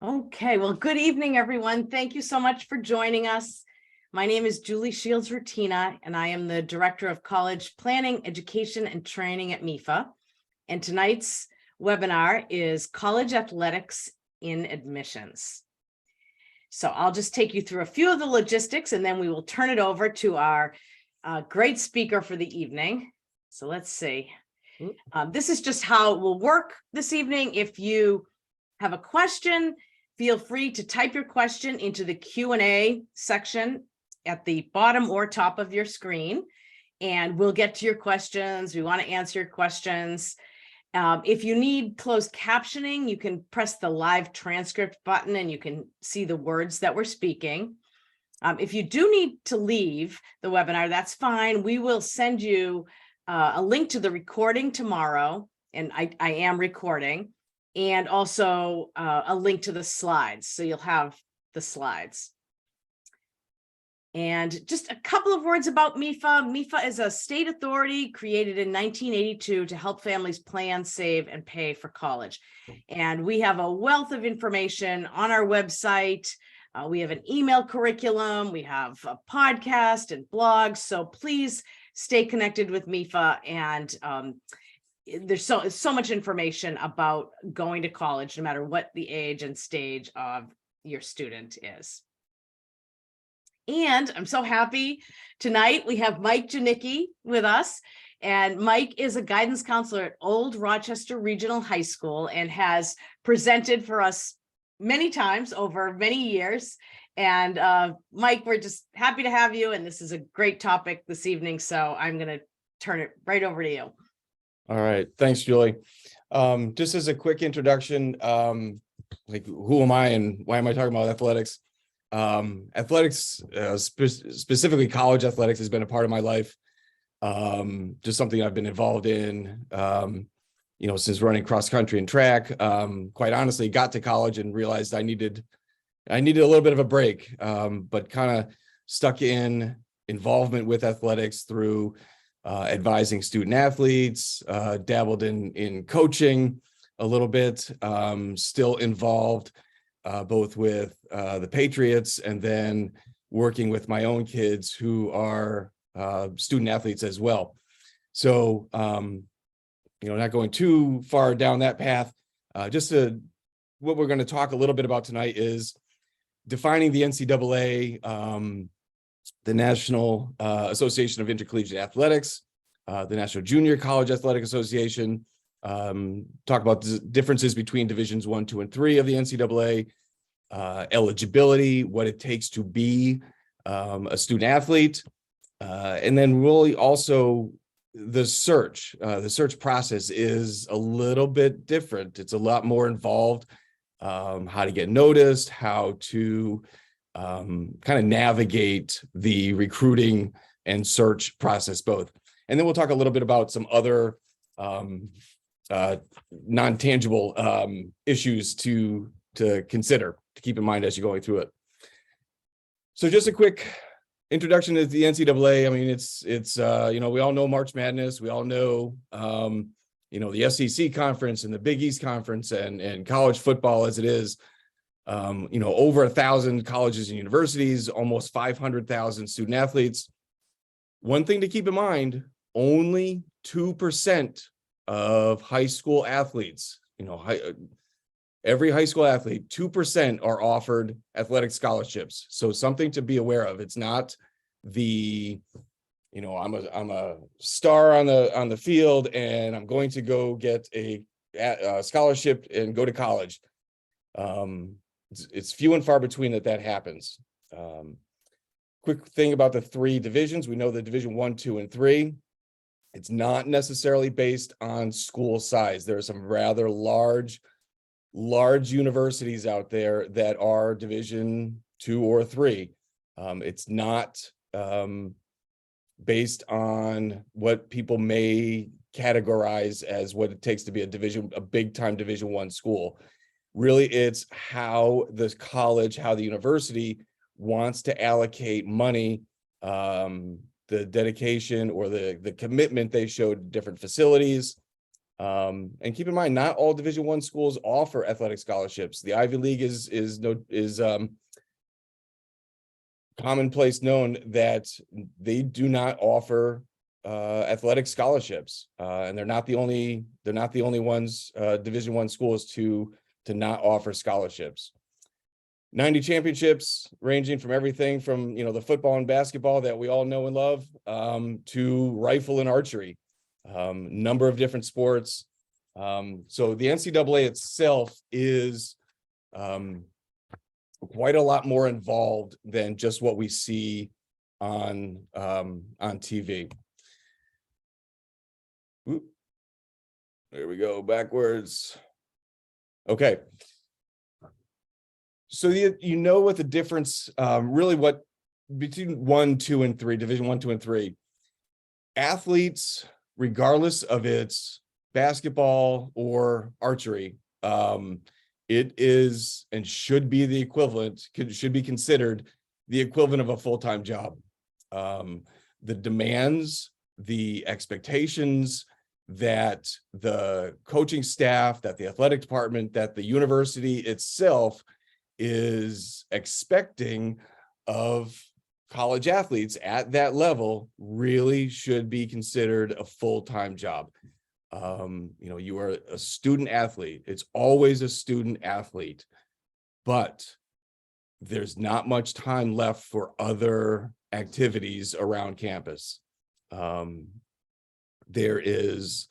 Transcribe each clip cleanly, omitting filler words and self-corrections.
Okay, well, good evening, everyone. Thank you so much for joining us. My name is Julie Shields-Rutina, and I am the Director of College Planning, Education, and Training at MEFA. And tonight's webinar is College Athletics in Admissions. So I'll just take you through a few of the logistics, and then we will turn it over to our great speaker for the evening. So let's see. This is just how it will work this evening. If you have a question, feel free to type your question into the Q&A section at the bottom or top of your screen, and we'll get to your questions. We want to answer your questions. If you need closed captioning, you can press the live transcript button and you can see the words that we're speaking. If you do need to leave the webinar, that's fine. We will send you a link to the recording tomorrow, and I am recording, and also a link to the slides. So you'll have the slides. And just a couple of words about MEFA. MEFA is a state authority created in 1982 to help families plan, save, and pay for college. And we have a wealth of information on our website. We have an email curriculum. We have a podcast and blogs. So please stay connected with MEFA. And there's so much information about going to college, no matter what the age and stage of your student is. And I'm so happy tonight we have Mike Janicki with us. And Mike is a guidance counselor at Old Rochester Regional High School and has presented for us many times over many years. And Mike, we're just happy to have you. And this is a great topic this evening. So I'm going to turn it right over to you. All right. Thanks, Julie. Just as a quick introduction, like who am I and why am I talking about athletics? Athletics, specifically college athletics, has been a part of my life. Just something I've been involved in, since running cross country and track. Quite honestly, got to college and realized I needed a little bit of a break, but kind of stuck in involvement with athletics through advising student athletes, dabbled in coaching a little bit, still involved both with the Patriots and then working with my own kids who are student athletes as well. So, not going too far down that path, what we're going to talk a little bit about tonight is defining the NCAA, the National Association of Intercollegiate Athletics, the National Junior College Athletic Association, talk about the differences between divisions 1, 2, and 3 of the NCAA, eligibility, what it takes to be a student athlete, and then really also the search process is a little bit different. It's a lot more involved, how to get noticed, how to kind of navigate the recruiting and search process both. And then we'll talk a little bit about some other non-tangible issues to consider, to keep in mind as you're going through it. So just a quick introduction to the NCAA. I mean, it's we all know March Madness. We all know, the SEC conference and the Big East conference and college football as it is. Over 1,000 colleges and universities, almost 500,000 student athletes. One thing to keep in mind, only 2% of high school athletes, every high school athlete, 2% are offered athletic scholarships. So something to be aware of. It's not the, I'm a star on the field and I'm going to go get a scholarship and go to college. It's few and far between that happens. Quick thing about the 3 divisions. We know the division 1, 2, and 3. It's not necessarily based on school size. There are some rather large universities out there that are division 2 or 3. It's not based on what people may categorize as what it takes to be a big time division 1 school. Really, it's how the college, how the university wants to allocate money, the dedication or the commitment they showed to different facilities, And keep in mind, not all Division I schools offer athletic scholarships. The Ivy League is commonplace known that they do not offer athletic scholarships, and they're not the only ones, Division I schools to not offer scholarships. 90 championships, ranging from everything from the football and basketball that we all know and love, to rifle and archery, number of different sports. So the NCAA itself is quite a lot more involved than just what we see on TV. Oop. There we go, backwards. Okay. So what the difference, really what between 1, 2, and 3, Division I, 2, and 3, athletes, regardless of its basketball or archery, it is and should be the equivalent, should be considered the equivalent of a full-time job. The demands, the expectations that the coaching staff, that the athletic department, that the university itself is expecting of college athletes at that level really should be considered a full-time job. You are a student athlete. It's always a student athlete, but there's not much time left for other activities around campus. There is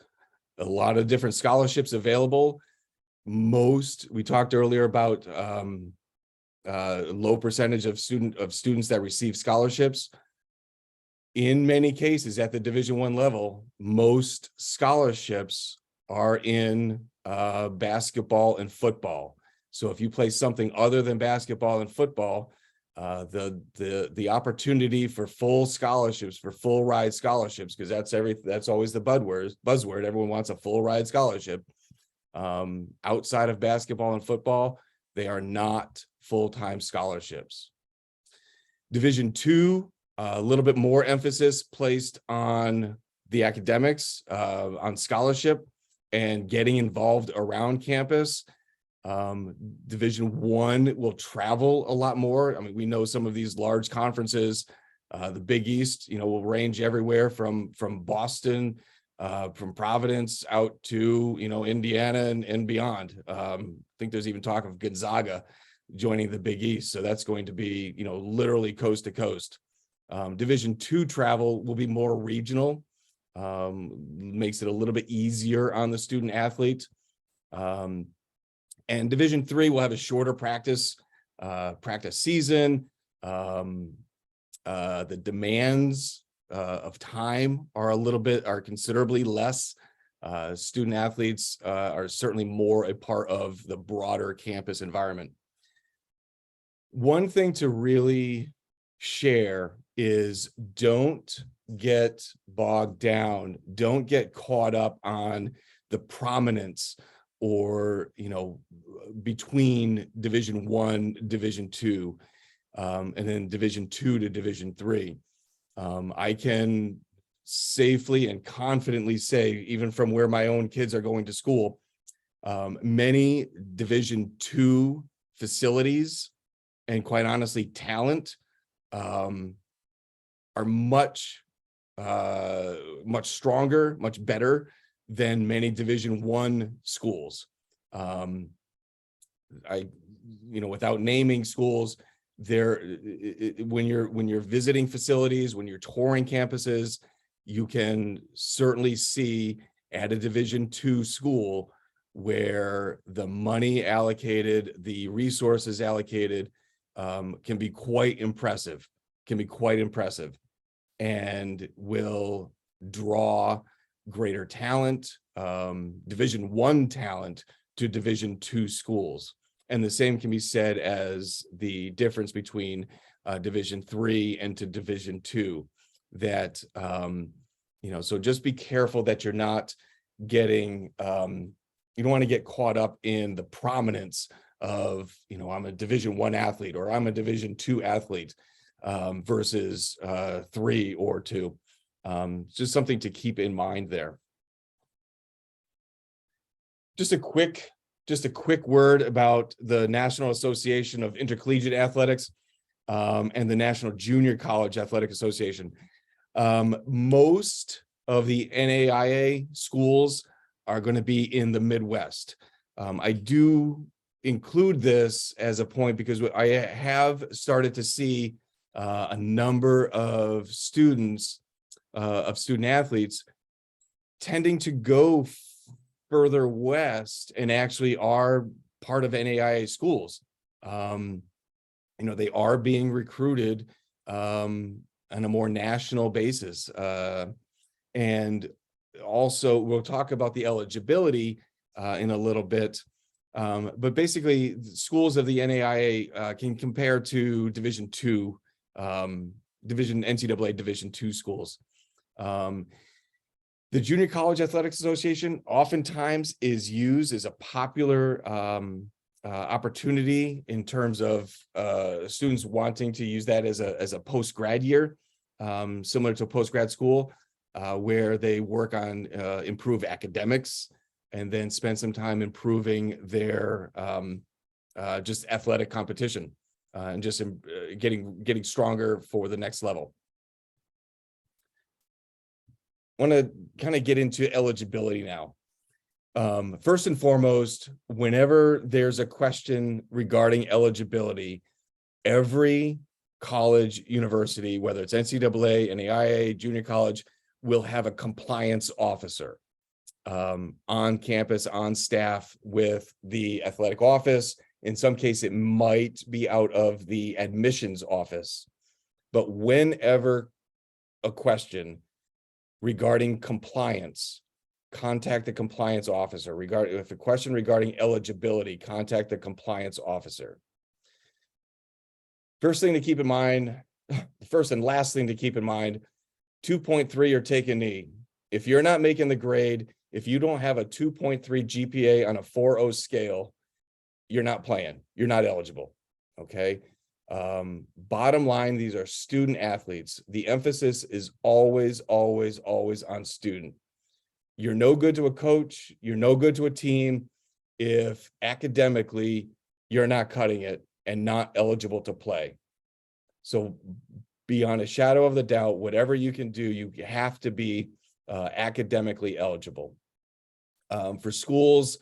a lot of different scholarships available. We talked earlier about low percentage of students that receive scholarships. In many cases at the Division I level, most scholarships are in basketball and football. So if you play something other than basketball and football, the opportunity for full scholarships, for full ride scholarships, because that's always the buzzword. Everyone wants a full ride scholarship. Outside of basketball and football, they are not full-time scholarships. Division II, a little bit more emphasis placed on the academics, on scholarship and getting involved around campus. Division I will travel a lot more. I mean, we know some of these large conferences, the Big East, will range everywhere from Boston, from Providence out to, Indiana and beyond. I think there's even talk of Gonzaga joining the Big East. So that's going to be, literally coast to coast. Division II travel will be more regional, makes it a little bit easier on the student athlete. And Division III will have a shorter practice season. The demands of time are considerably less. Student athletes are certainly more a part of the broader campus environment. One thing to really share is don't get bogged down. Don't get caught up on the prominence or, between Division I, Division II, and then Division II to Division III. I can safely and confidently say, even from where my own kids are going to school, many Division II facilities and, quite honestly, talent are much stronger, much better than many Division I schools. Without naming schools, when you're visiting facilities, when you're touring campuses, you can certainly see at a Division II school where the money allocated, the resources allocated, can be quite impressive, and will draw greater talent, Division I talent, to Division II schools. And the same can be said as the difference between Division III and to Division II, that, so just be careful that you're not getting, you don't want to get caught up in the prominence of, I'm a Division I athlete or I'm a Division II athlete versus 3 or 2. Just something to keep in mind there. Just a quick word about the National Association of Intercollegiate Athletics and the National Junior College Athletic Association. Most of the NAIA schools are going to be in the Midwest. I do include this as a point because I have started to see a number of student athletes tending to go further west and actually are part of NAIA schools. They are being recruited on a more national basis. And also we'll talk about the eligibility in a little bit. But basically schools of the NAIA can compare to Division II, NCAA Division II schools. The Junior College Athletics Association oftentimes is used as a popular opportunity in terms of students wanting to use that as a post-grad year, similar to a post-grad school, where they work on improve academics and then spend some time improving their just athletic competition and just getting stronger for the next level. I want to kind of get into eligibility now. First and foremost, whenever there's a question regarding eligibility, every college, university, whether it's NCAA, NAIA, junior college, will have a compliance officer on campus, on staff with the athletic office. In some case, it might be out of the admissions office. But whenever a question regarding compliance, contact the compliance officer. If a question regarding eligibility, contact the compliance officer. First and last thing to keep in mind, 2.3 or take a knee. If you're not making the grade, if you don't have a 2.3 GPA on a 4.0 scale, you're not playing, you're not eligible, okay? Bottom line, these are student athletes. The emphasis is always, always, always on student. You're no good to a coach, you're no good to a team if academically you're not cutting it and not eligible to play. So beyond a shadow of the doubt, whatever you can do, you have to be academically eligible. For schools,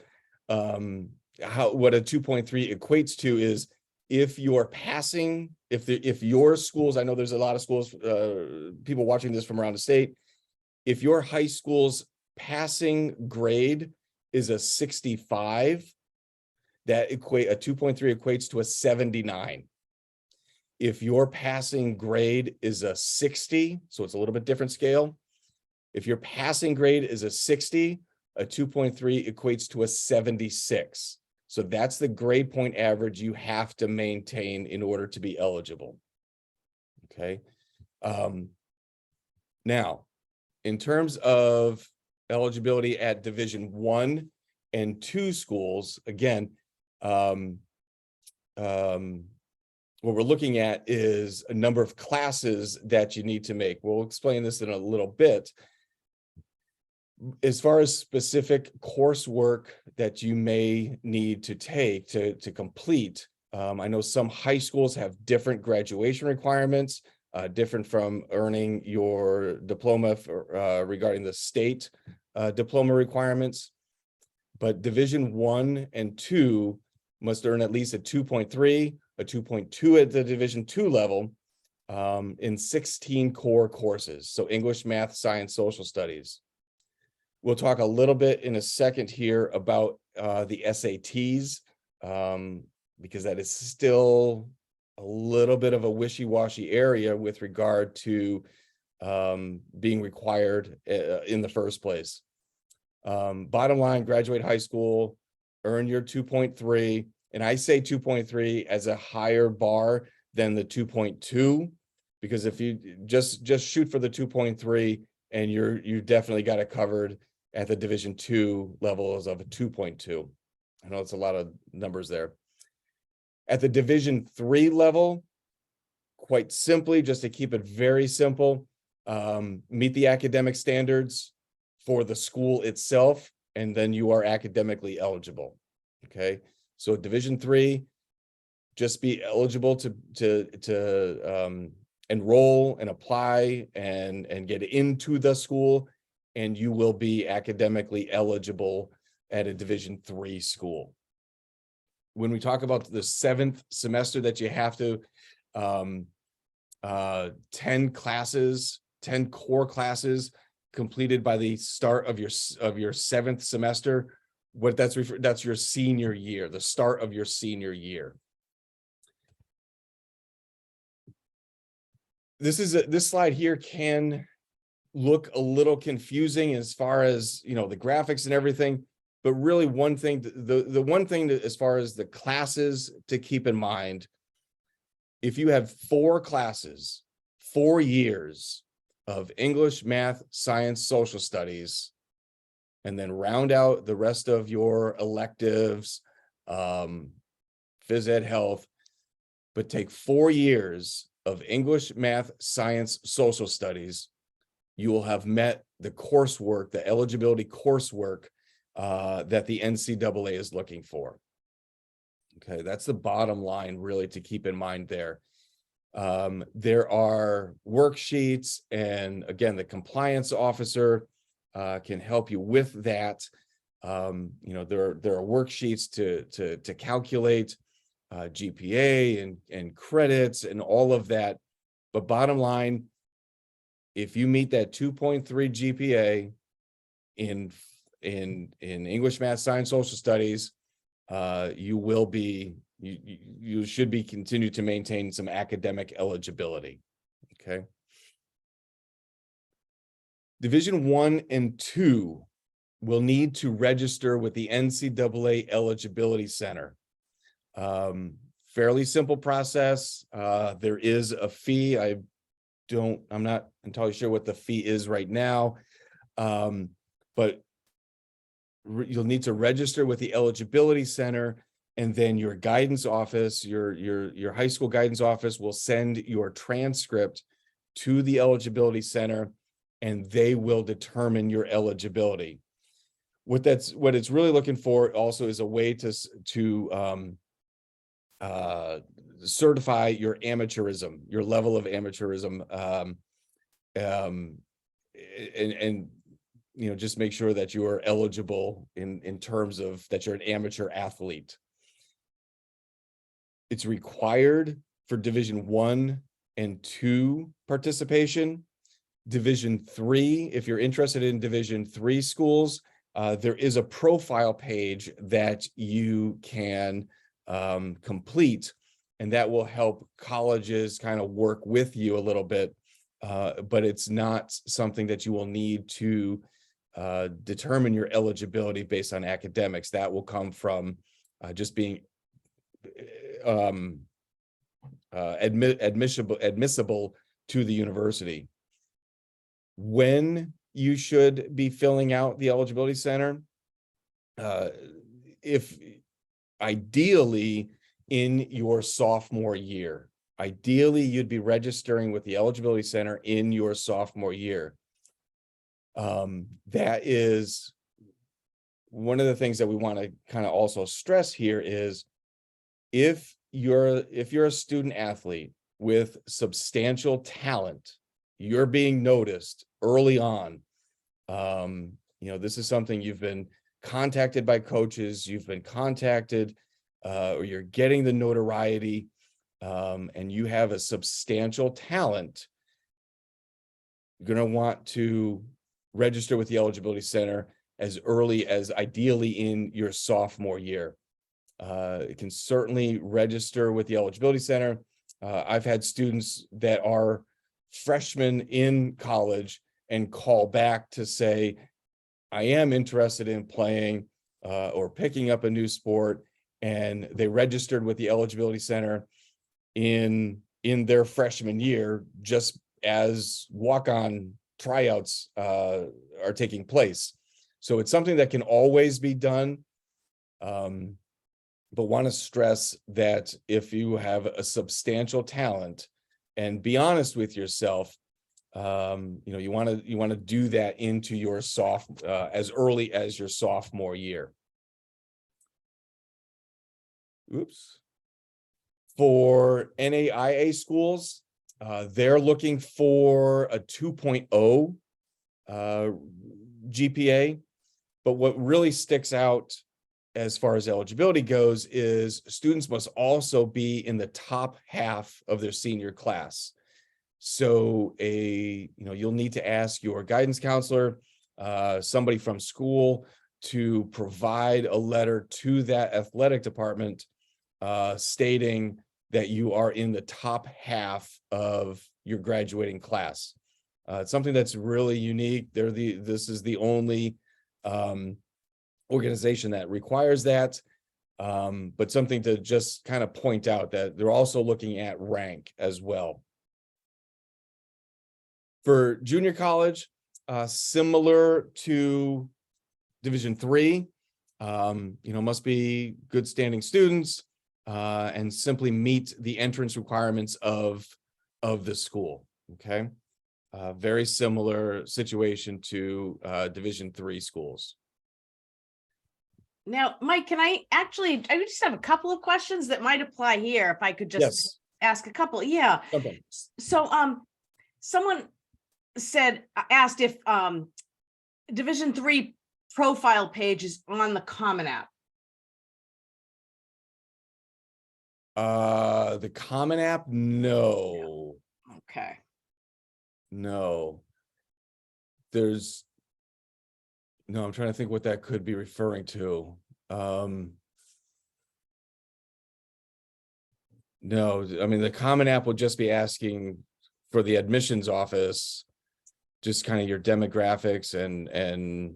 what a 2.3 equates to is if you're passing, if your schools, I know there's a lot of schools, people watching this from around the state, if your high school's passing grade is a 65, a 2.3 equates to a 79. If your passing grade is a 60, so it's a little bit different scale. If your passing grade is a 60, a 2.3 equates to a 76. So that's the grade point average you have to maintain in order to be eligible. Okay. Now, in terms of eligibility at Division I and II schools, again, what we're looking at is a number of classes that you need to make. We'll explain this in a little bit. As far as specific coursework that you may need to take to complete, I know some high schools have different graduation requirements, different from earning your diploma regarding the state diploma requirements. But Division I and II must earn at least a 2.3, a 2.2 at the Division II level in 16 core courses. So English, math, science, social studies. We'll talk a little bit in a second here about the SATs, because that is still a little bit of a wishy-washy area with regard to being required in the first place. Bottom line, graduate high school, earn your 2.3, and I say 2.3 as a higher bar than the 2.2, because if you just shoot for the 2.3 and you definitely got it covered at the Division II levels of a 2.2. I know it's a lot of numbers there. At the Division III level, quite simply, just to keep it very simple, meet the academic standards for the school itself and then you are academically eligible. Okay, so Division III, just be eligible to enroll and apply and get into the school, and you will be academically eligible at a Division III school. When we talk about the 7th semester that you have to 10 classes, 10 core classes completed by the start of your 7th semester, what that's your senior year, the start of your senior year. This slide here can look a little confusing as far as, you know, the graphics and everything, but really one thing, the one thing that, as far as the classes to keep in mind, if you have 4 classes, 4 years of English, math, science, social studies, and then round out the rest of your electives, phys ed, health, but take 4 years of English, math, science, social studies, you will have met the coursework, the eligibility coursework that the NCAA is looking for. Okay, that's the bottom line really to keep in mind there. There are worksheets, and again, the compliance officer can help you with that. You know, there are worksheets to calculate GPA and credits and all of that. But bottom line, if you meet that 2.3 GPA in English, math, science, social studies, you should be continue to maintain some academic eligibility. Okay. Division I and II will need to register with the NCAA Eligibility Center. Fairly simple process. There is a fee. I'm not entirely sure what the fee is right now, but you'll need to register with the Eligibility Center, and then your guidance office, your high school guidance office will send your transcript to the Eligibility Center, and they will determine your eligibility. What it's really looking for also is a way to certify your amateurism, your level of amateurism, and you know, just make sure that you are eligible in terms of that you're an amateur athlete. It's required for Division I and II participation. Division III, if you're interested in Division III schools, there is a profile page that you can complete, and that will help colleges kind of work with you a little bit, but it's not something that you will need to determine your eligibility based on academics. That will come from just being admissible to the university. When you should be filling out the Eligibility Center, if ideally in your sophomore year, ideally you'd be registering with the Eligibility Center in your sophomore year. That is one of the things that we want to kind of also stress here is if you're a student athlete with substantial talent, you're being noticed early on. You know, this is something you've been contacted by coaches, you've been contacted, or you're getting the notoriety, and you have a substantial talent, you're going to want to register with the Eligibility Center as early as ideally in your sophomore year. You can certainly register with the Eligibility Center. I've had students that are freshmen in college and call back to say, I am interested in playing or picking up a new sport, and they registered with the Eligibility Center in their freshman year, just as walk-on tryouts are taking place. So it's something that can always be done, but want to stress that if you have a substantial talent, and be honest with yourself, You want to do that into your as early as your sophomore year. Oops. For NAIA schools, they're looking for a 2.0 GPA. But what really sticks out as far as eligibility goes is students must also be in the top half of their senior class. So you'll need to ask your guidance counselor, somebody from school, to provide a letter to that athletic department stating that you are in the top half of your graduating class. It's something that's really unique. This is the only organization that requires that, but something to just kind of point out that they're also looking at rank as well. For junior college, similar to Division III, must be good standing students and simply meet the entrance requirements of the school. Okay, very similar situation to Division III schools. Now, Mike, I just have a couple of questions that might apply here. If I could just ask a couple. Yeah. Okay. So, someone asked if Division III profile page is on the Common App. The Common App, no. Okay. No. No, I'm trying to think what that could be referring to. No, I mean, the Common App will just be asking for the admissions office, just kind of your demographics and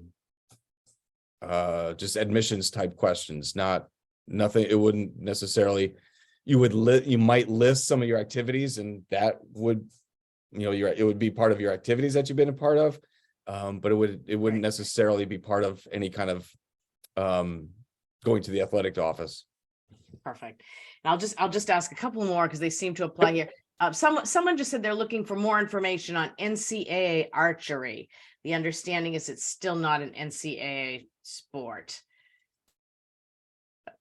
just admissions type questions, nothing. It wouldn't necessarily, you might list some of your activities, and that would, it would be part of your activities that you've been a part of. But it wouldn't necessarily be part of any kind of going to the athletic office. Perfect. And I'll just ask a couple more because they seem to apply here. Someone just said they're looking for more information on NCAA archery. The understanding is it's still not an NCAA sport.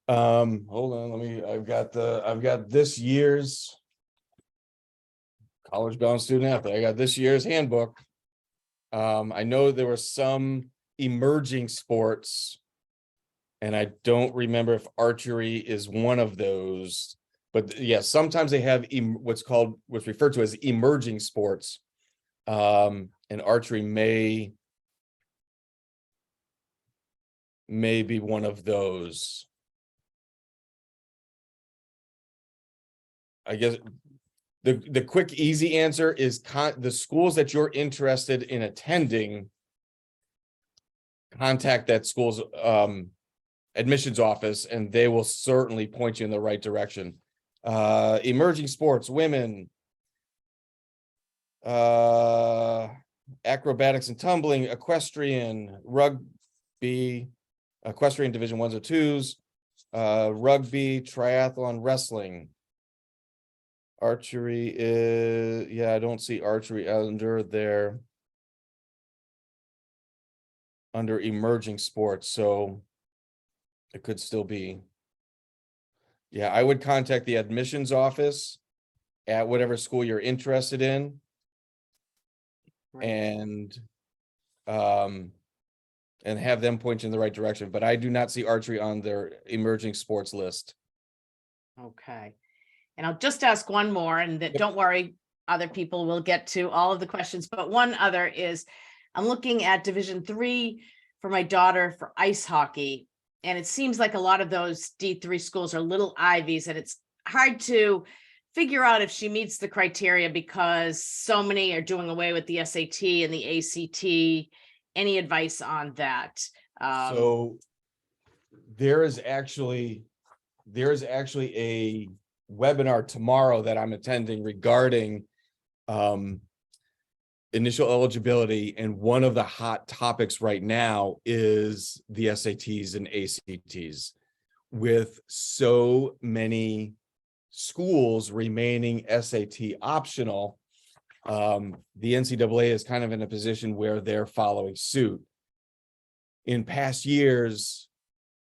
Hold on, I've got this year's college bound student athlete. I got this year's handbook. I know there were some emerging sports, and I don't remember if archery is one of those, but yeah, sometimes they have what's referred to as emerging sports. And archery may be one of those. I guess the quick, easy answer is the schools that you're interested in attending, contact that school's admissions office, and they will certainly point you in the right direction. Emerging sports, women, acrobatics and tumbling, equestrian, rugby, equestrian division 1s or 2s, rugby, triathlon, wrestling. Archery is, I don't see archery under emerging sports, so it could still be. Yeah, I would contact the admissions office at whatever school you're interested in. Right. And have them point you in the right direction, but I do not see archery on their emerging sports list. Okay. And I'll just ask one more, and don't worry, other people will get to all of the questions, but one other is, I'm looking at Division III for my daughter for ice hockey, and it seems like a lot of those D3 schools are little Ivies, and it's hard to figure out if she meets the criteria because so many are doing away with the SAT and the ACT. Any advice on that? So there is actually a webinar tomorrow that I'm attending regarding initial eligibility, and one of the hot topics right now is the SATs and ACTs, with so many schools remaining SAT optional. the NCAA is kind of in a position where they're following suit. In past years,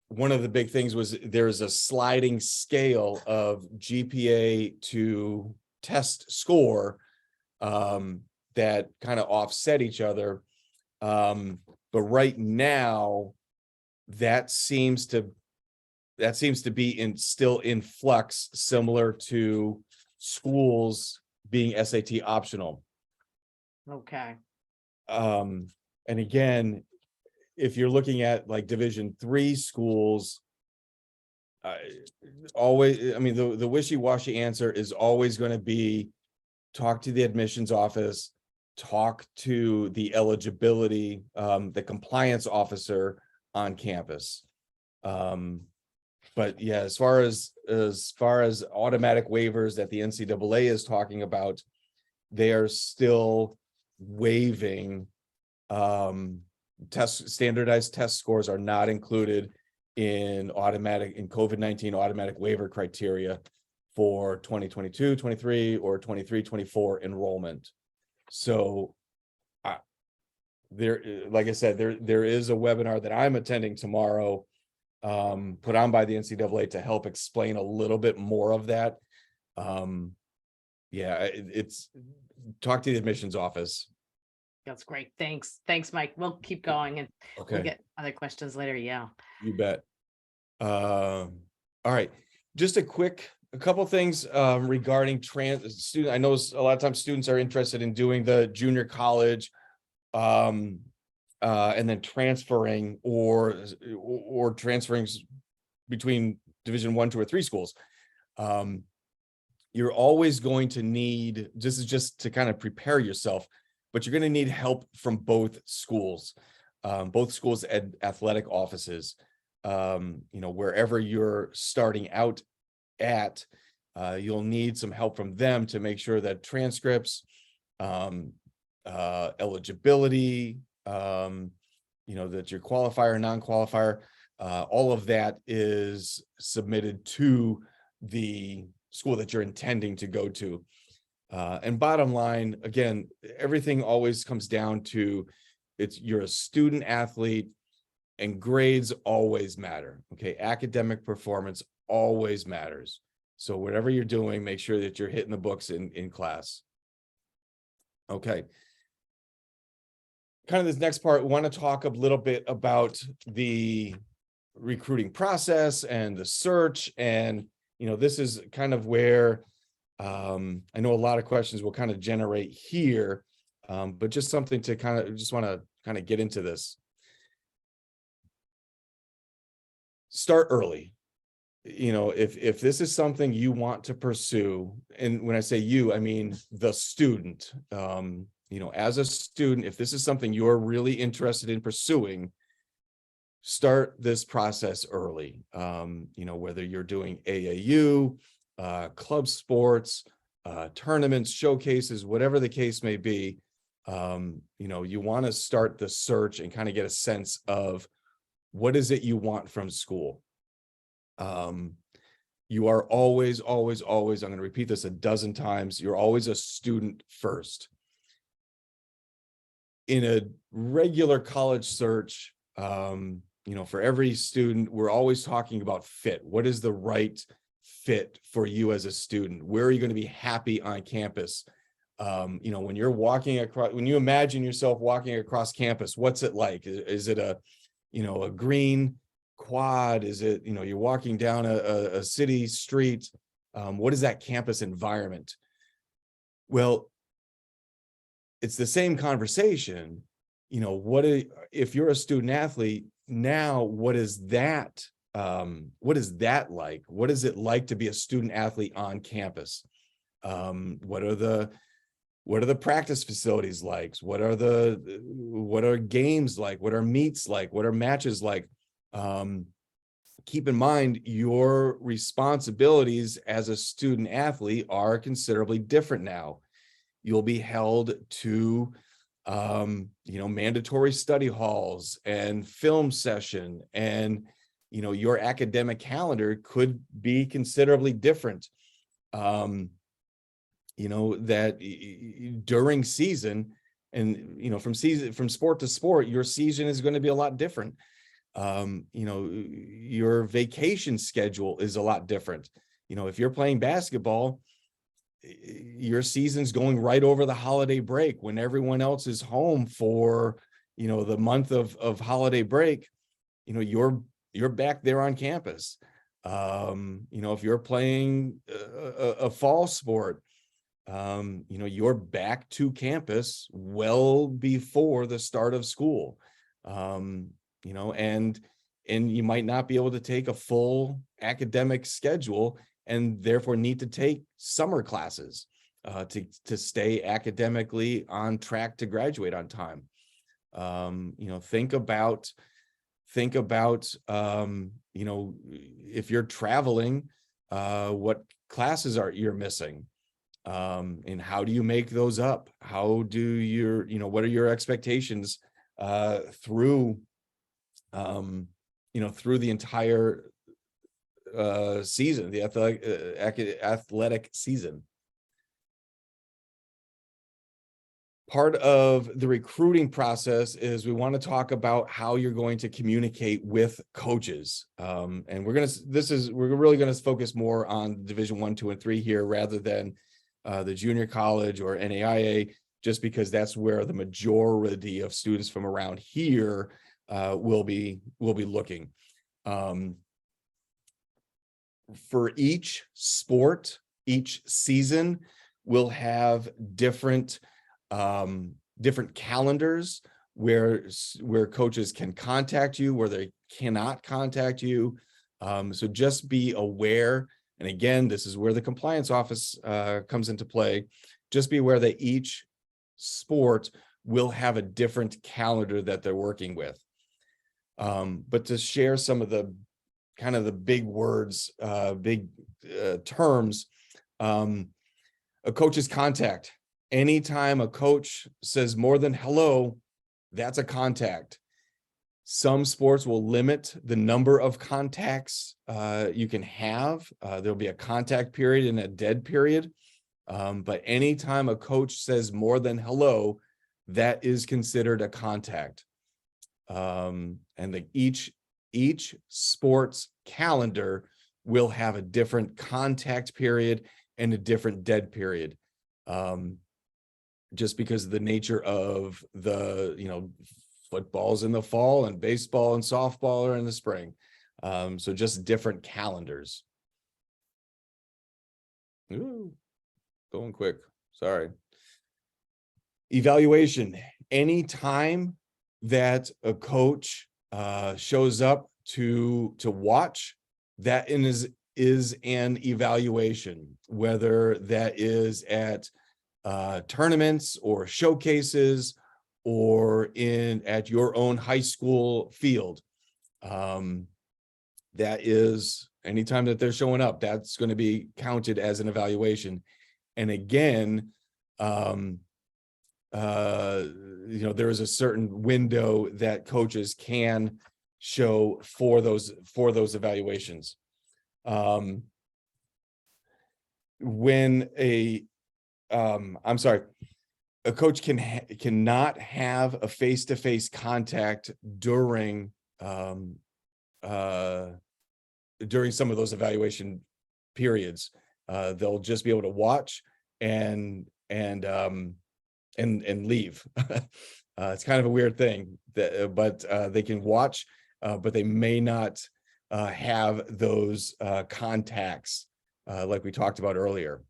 one of the big things was there's a sliding scale of GPA to test score that kind of offset each other. But right now, that seems to be still in flux, similar to schools being SAT optional. Okay. And again, if you're looking at like Division III schools, the wishy-washy answer is always going to be talk to the admissions office, talk to the eligibility, the compliance officer on campus. But yeah, as far as automatic waivers that the NCAA is talking about, they are still waiving standardized test scores are not included in COVID-19 automatic waiver criteria for 2022, 23 or 23, 24 enrollment. So like I said, there is a webinar that I'm attending tomorrow, put on by the NCAA to help explain a little bit more of that. It's talk to the admissions office. That's great. Thanks, Mike. We'll keep going and Okay. we'll get other questions later. Yeah. You bet. All right. Just a couple things regarding student. I know a lot of times students are interested in doing the junior college and then transferring or transferring between Division 1, 2, or 3 schools. You're always going to need, this is just to kind of prepare yourself, but you're going to need help from both schools athletic offices. Wherever you're starting out at, you'll need some help from them to make sure that transcripts, eligibility, that your qualifier, non-qualifier, all of that is submitted to the school that you're intending to go to. And bottom line, again, everything always comes down to you're a student athlete and grades always matter. Okay. Academic performance always matters. So whatever you're doing, make sure that you're hitting the books in class. Okay. Kind of this next part, we want to talk a little bit about the recruiting process and the search. And, this is kind of where I know a lot of questions will kind of generate here, but just something to want to get into this. Start early. If this is something you want to pursue, and when I say you, I mean the student, as a student, if this is something you're really interested in pursuing, start this process early. Whether you're doing AAU, club sports, tournaments, showcases, whatever the case may be, you want to start the search and kind of get a sense of what is it you want from school. You are always, I'm going to repeat this a dozen times, you're always a student first. In a regular college search, for every student, we're always talking about fit. What is the right fit for you as a student? Where are you going to be happy on campus? When you're walking across, when you imagine yourself walking across campus, what's it like? Is it a green quad? Is it, you're walking down a city street? What is that campus environment? Well, it's the same conversation. If you're a student athlete now, what is that like? What is it like to be a student athlete on campus? What are the practice facilities like? What are games like? What are meets like? What are matches like? Keep in mind, your responsibilities as a student athlete are considerably different now. You'll be held to mandatory study halls and film session, and your academic calendar could be considerably different. that during season, and from sport to sport, your season is going to be a lot different. Your vacation schedule is a lot different. If you're playing basketball, your season's going right over the holiday break when everyone else is home for the month of holiday break. You're back there on campus. If you're playing a fall sport, you're back to campus well before the start of school. And you might not be able to take a full academic schedule and therefore need to take summer classes to stay academically on track to graduate on time. Think about if you're traveling, what classes you're missing, and how do you make those up? How do what are your expectations through through the entire season, the athletic season? Part of the recruiting process is we want to talk about how you're going to communicate with coaches. And we're really going to focus more on Division 1, 2, and 3 here rather than the junior college or NAIA, just because that's where the majority of students from around here will be looking. For each sport, each season will have different calendars where coaches can contact you, where they cannot contact you. So just be aware. And again, this is where the compliance office comes into play. Just be aware that each sport will have a different calendar that they're working with. But to share some of the kind of the big words, big terms, a coach's contact. Anytime a coach says more than hello, that's a contact. Some sports will limit the number of contacts you can have. There'll be a contact period and a dead period. But anytime a coach says more than hello, that is considered a contact. And each sports calendar will have a different contact period and a different dead period. Just because of the nature of the, football's in the fall and baseball and softball are in the spring. So just different calendars. Ooh, going quick. Sorry. Evaluation. Anytime that a coach shows up to watch, that is an evaluation, whether that is at tournaments or showcases or at your own high school field. That is, anytime that they're showing up, that's going to be counted as an evaluation. And again, there is a certain window that coaches can show for those evaluations. When a coach cannot have a face-to-face contact during some of those evaluation periods. They'll just be able to watch and leave. It's kind of a weird thing, but they can watch, but they may not have those contacts like we talked about earlier.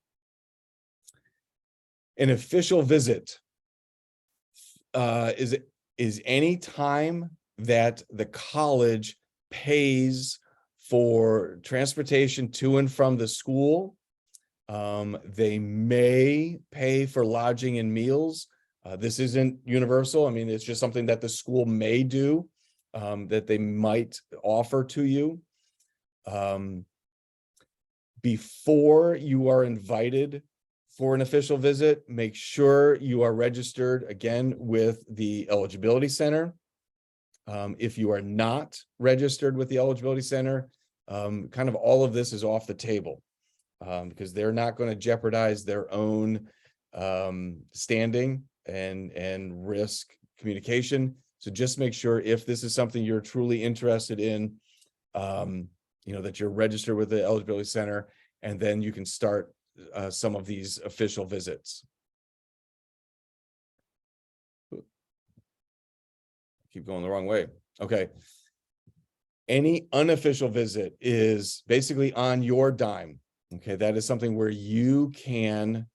An official visit is any time that the college pays for transportation to and from the school. They may pay for lodging and meals. This isn't universal. I mean, it's just something that the school may do, that they might offer to you. Before you are invited for an official visit, make sure you are registered again with the Eligibility Center. If you are not registered with the Eligibility Center, kind of all of this is off the table. because they're not going to jeopardize their own standing and risk communication. So just make sure, if this is something you're truly interested in, that you're registered with the Eligibility Center, and then you can start some of these official visits. Keep going the wrong way. Okay. Any unofficial visit is basically on your dime. Okay, that is something where you can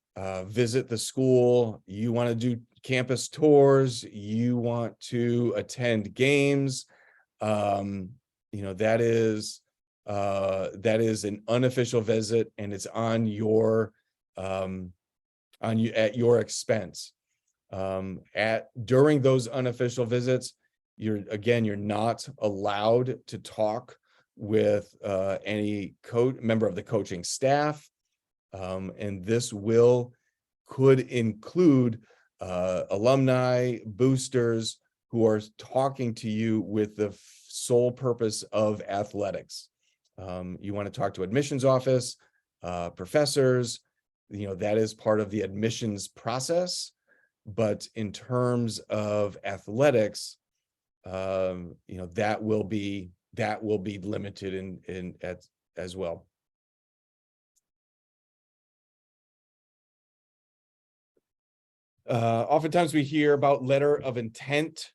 visit the school. You want to do campus tours. You want to attend games. That is an unofficial visit, and it's on you at your expense. During those unofficial visits, you're not allowed to talk with any member of the coaching staff, and this could include alumni, boosters who are talking to you with the sole purpose of athletics. You want to talk to admissions office, professors, that is part of the admissions process. But in terms of athletics, that will be limited as well. Oftentimes we hear about letter of intent.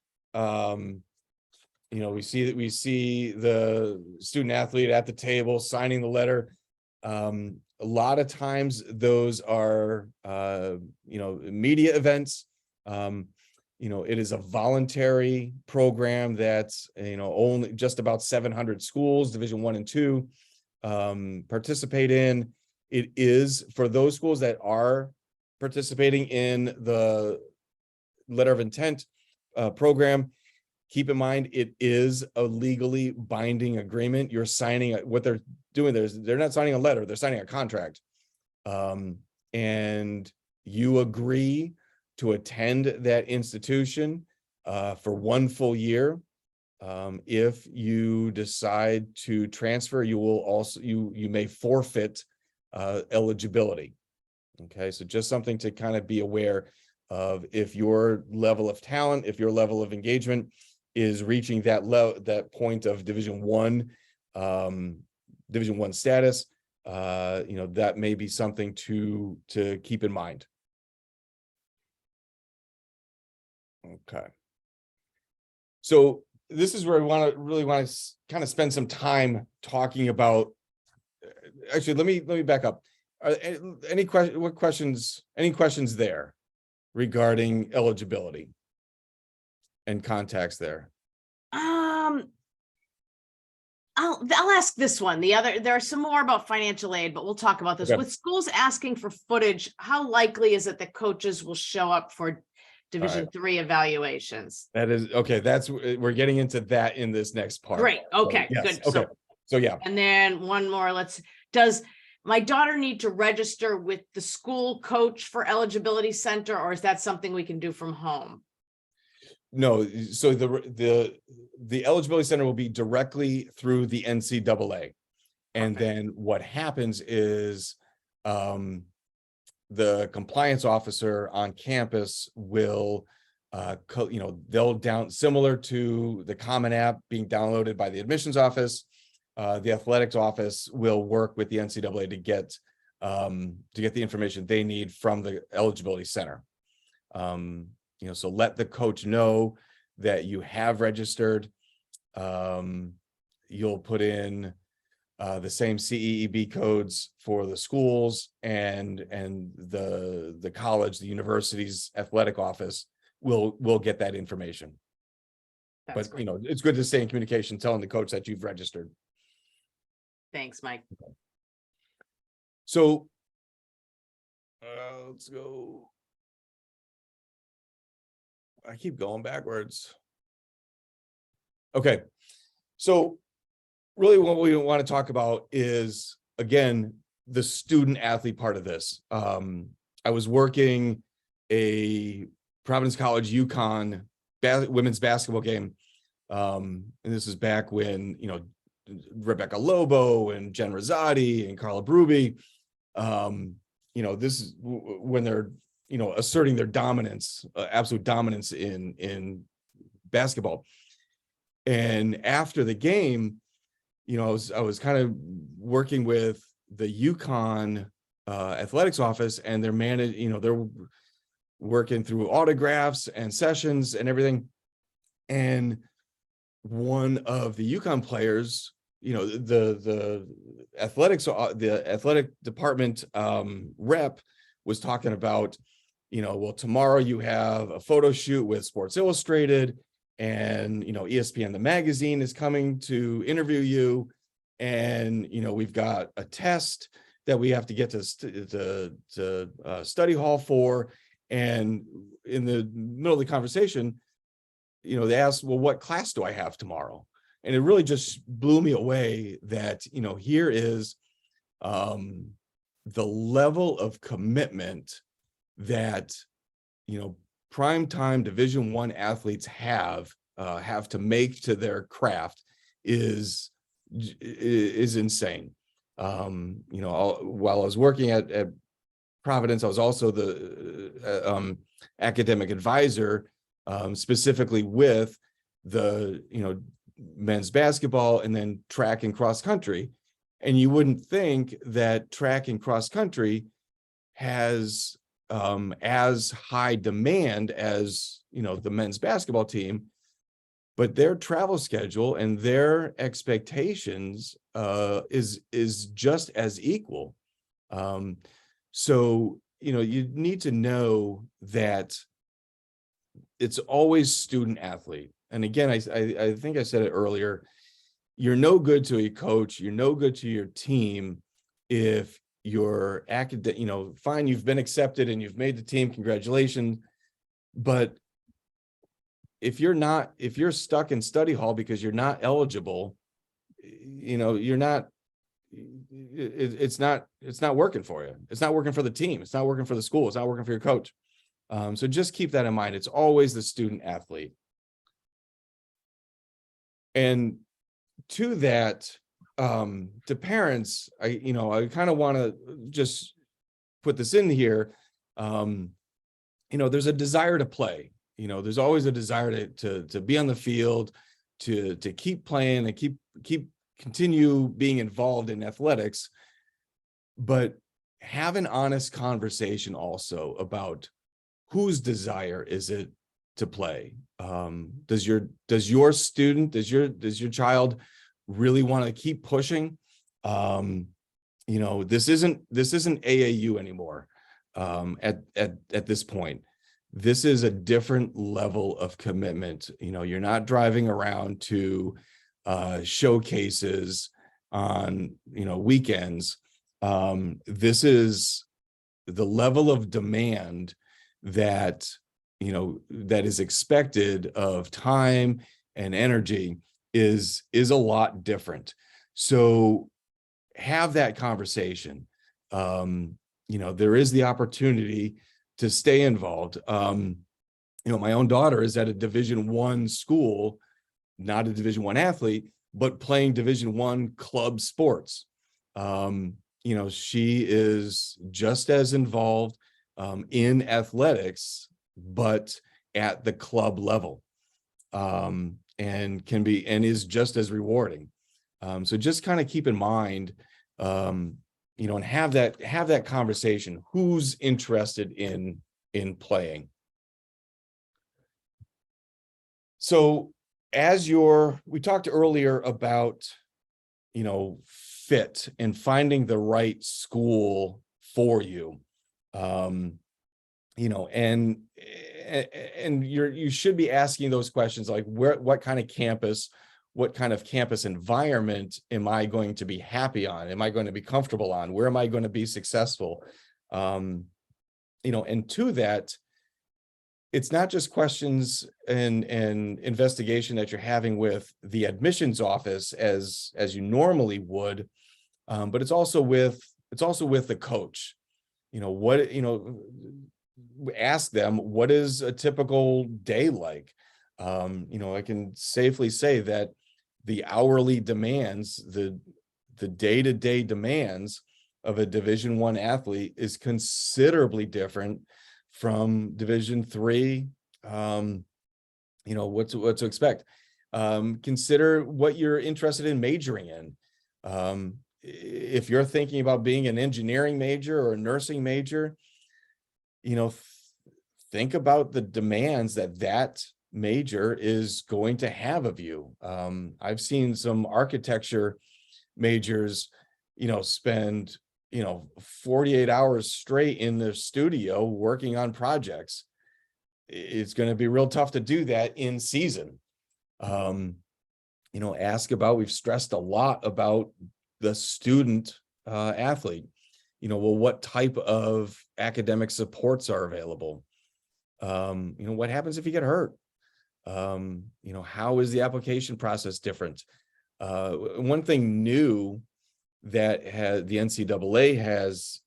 We see the student athlete at the table signing the letter. A lot of times those are media events. It is a voluntary program that's only just about 700 schools, Division I and II, participate in. It is for those schools that are participating in the letter of intent program. Keep in mind, it is a legally binding agreement. You're signing what they're doing. They're not signing a letter, they're signing a contract. And you agree to attend that institution for 1 full year. If you decide to transfer, you may forfeit eligibility. Okay, so just something to kind of be aware of. If your level of talent, if your level of engagement is reaching that point of Division I status, that may be something to keep in mind. Okay. So this is where I really want to kind of spend some time talking about. Actually, let me back up. Any questions there regarding eligibility and contacts there? I'll ask this one. There are some more about financial aid, but we'll talk about this. Okay. With schools asking for footage, how likely is it that coaches will show up for Division III evaluations? That is okay. We're getting into that in this next part. Great. Okay, so, yes. Good. Okay. So yeah. And then one more. Does my daughter need to register with the school coach for Eligibility Center, or is that something we can do from home? No, so the Eligibility Center will be directly through the NCAA. And then what happens is the compliance officer on campus will they'll similar to the Common App being downloaded by the admissions office. The athletics office will work with the NCAA to get the information they need from the Eligibility Center. So let the coach know that you have registered. You'll put in the same CEEB codes for the schools, and the college, the university's athletic office will get that information. That's great. It's good to stay in communication, telling the coach that you've registered. Thanks, Mike. Okay. So let's go. I keep going backwards. Okay. So really what we want to talk about is, again, the student athlete part of this. I was working a Providence College UConn women's basketball game. And this is back when, Rebecca Lobo and Jen Rosati and Carla Bruby This is when they're, asserting their dominance, absolute dominance in basketball. And after the game, I was kind of working with the UConn athletics office, and they're working through autographs and sessions and everything. And one of the UConn players, the athletic department rep was talking about, well, tomorrow you have a photo shoot with Sports Illustrated, and ESPN the magazine is coming to interview you, and we've got a test that we have to get to study hall for. And in the middle of the conversation, they asked, well, what class do I have tomorrow? And it really just blew me away that, here is the level of commitment that, primetime Division I athletes have to make to their craft is insane. While I was working at Providence, I was also the academic advisor, specifically with the men's basketball and then track and cross country. And you wouldn't think that track and cross country has as high demand as the men's basketball team, but their travel schedule and their expectations is just as equal. So you need to know that it's always student athlete. And again, I think I said it earlier, you're no good to a coach, you're no good to your team if you're fine, you've been accepted and you've made the team, congratulations. But if you're stuck in study hall because you're not eligible, it's not working for you. It's not working for the team. It's not working for the school. It's not working for your coach. So just keep that in mind. It's always the student athlete. And to that, to parents, I kind of want to just put this in here. There's a desire to play. There's always a desire to be on the field, to keep playing and continue being involved in athletics, but have an honest conversation also about whose desire is it to play. Does your child really want to keep pushing? This isn't AAU anymore. At this point, this is a different level of commitment. You're not driving around to showcases on weekends. This is the level of demand that is expected of time and energy is a lot different. So have that conversation. There is the opportunity to stay involved. My own daughter is at a Division I school, not a Division I athlete, but playing Division I club sports. She is just as involved in athletics, but at the club level, and is just as rewarding. So just kind of keep in mind, and have that conversation. Who's interested in playing? So we talked earlier about, fit and finding the right school for you. And you should be asking those questions like, what kind of campus environment am I going to be happy on? Am I going to be comfortable on? Where am I going to be successful? And to that, it's not just questions and investigation that you're having with the admissions office as you normally would, but it's also with the coach. Ask them, what is a typical day like? I can safely say that the hourly demands, the day-to-day demands of a Division I athlete is considerably different from Division III. What to expect. Consider what you're interested in majoring in. If you're thinking about being an engineering major or a nursing major, think about the demands that major is going to have of you. I've seen some architecture majors, spend 48 hours straight in the studio working on projects. It's going to be real tough to do that in season. We've stressed a lot about the student athlete. What type of academic supports are available? What happens if you get hurt? How is the application process different? One thing new that the NCAA has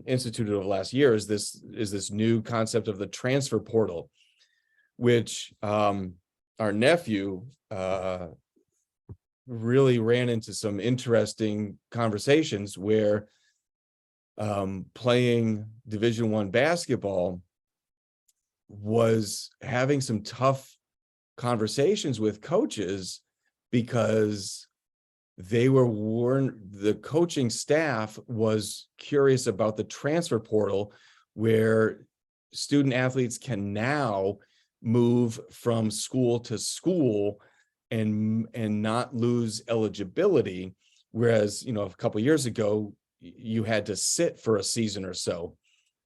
instituted over the last year is this new concept of the transfer portal, which our nephew really ran into some interesting conversations where playing Division I basketball was having some tough conversations with coaches because the coaching staff was curious about the transfer portal, where student athletes can now move from school to school and not lose eligibility, whereas a couple of years ago you had to sit for a season or so.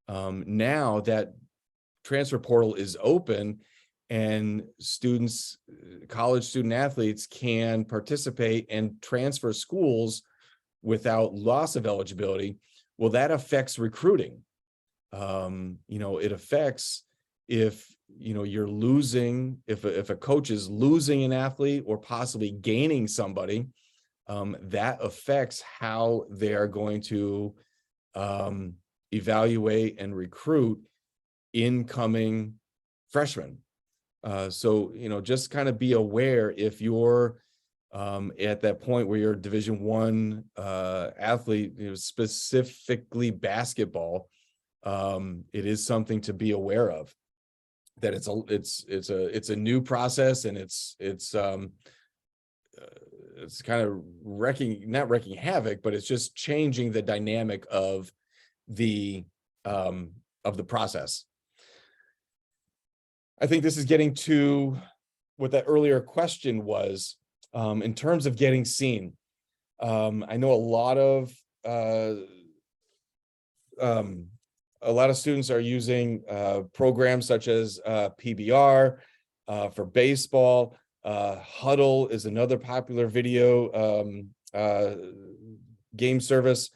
Now that transfer portal is open and college student athletes can participate and transfer schools without loss of eligibility. Well, that affects recruiting. It affects if you're losing, if a coach is losing an athlete or possibly gaining somebody, that affects how they are going to evaluate and recruit incoming freshmen. So just kind of be aware if you're at that point where you're a Division I athlete, specifically basketball. It is something to be aware of. That it's a new process, and it's kind of not wrecking havoc, but it's just changing the dynamic of the process. I think this is getting to what that earlier question was, in terms of getting seen. I know a lot of students are using programs such as PBR for baseball. Huddle is another popular video game service,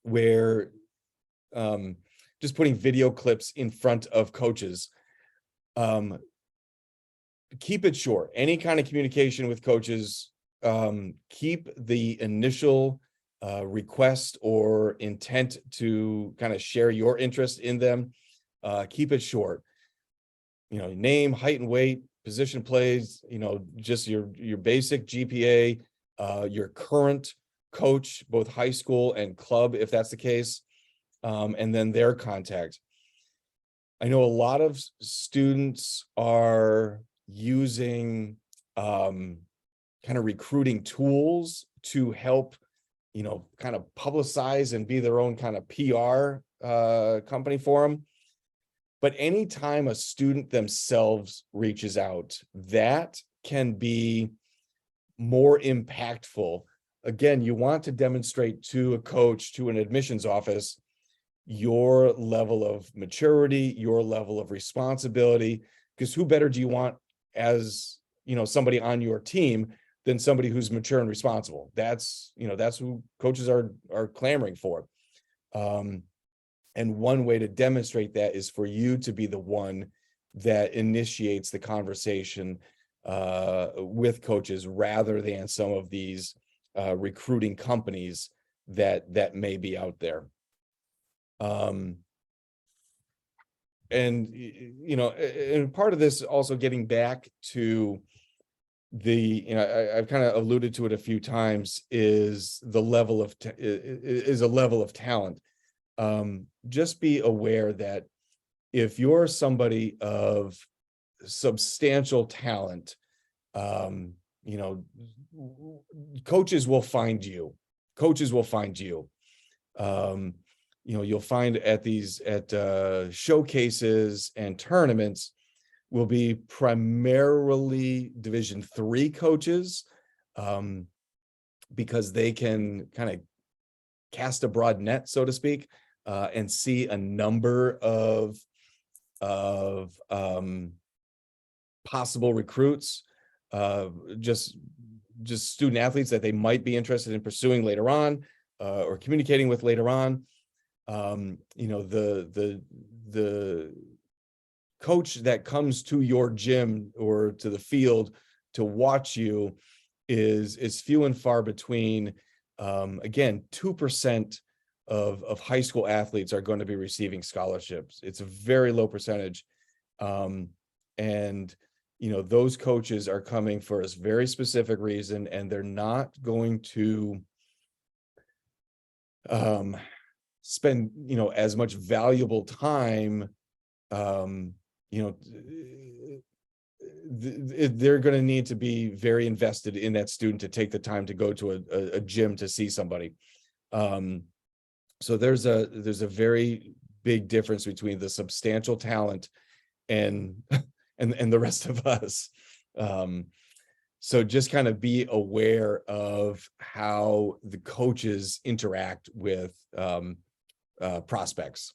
where just putting video clips in front of coaches. Keep it short. Any kind of communication with coaches, keep the initial request or intent to kind of share your interest in them. Keep it short. Name, height and weight, position plays, just your basic GPA, your current coach, both high school and club, if that's the case, and then their contact. I know a lot of students are using kind of recruiting tools to help, kind of publicize and be their own kind of PR company for them. But anytime a student themselves reaches out, that can be more impactful. Again, you want to demonstrate to a coach, to an admissions office, your level of maturity, your level of responsibility, because who better do you want as, somebody on your team than somebody who's mature and responsible? That's who coaches are clamoring for. And one way to demonstrate that is for you to be the one that initiates the conversation with coaches, rather than some of these recruiting companies that may be out there. And part of this also getting back to I've kind of alluded to it a few times, is the level of is a level of talent. Just be aware that if you're somebody of substantial talent, you know, coaches will find you. Coaches will find you. You know, you'll find at showcases and tournaments will be primarily Division III coaches, because they can kind of cast a broad net, so to speak, and see a number of possible recruits, just student athletes that they might be interested in pursuing later on, or communicating with later on. You know, the coach that comes to your gym or to the field to watch you is few and far between. Again, 2% of high school athletes are going to be receiving scholarships. It's a very low percentage. And, you know, those coaches are coming for a very specific reason, and they're not going to spend, you know, as much valuable time. You know, they're going to need to be very invested in that student to take the time to go to a gym to see somebody. So there's a very big difference between the substantial talent and the rest of us. So just kind of be aware of how the coaches interact with prospects.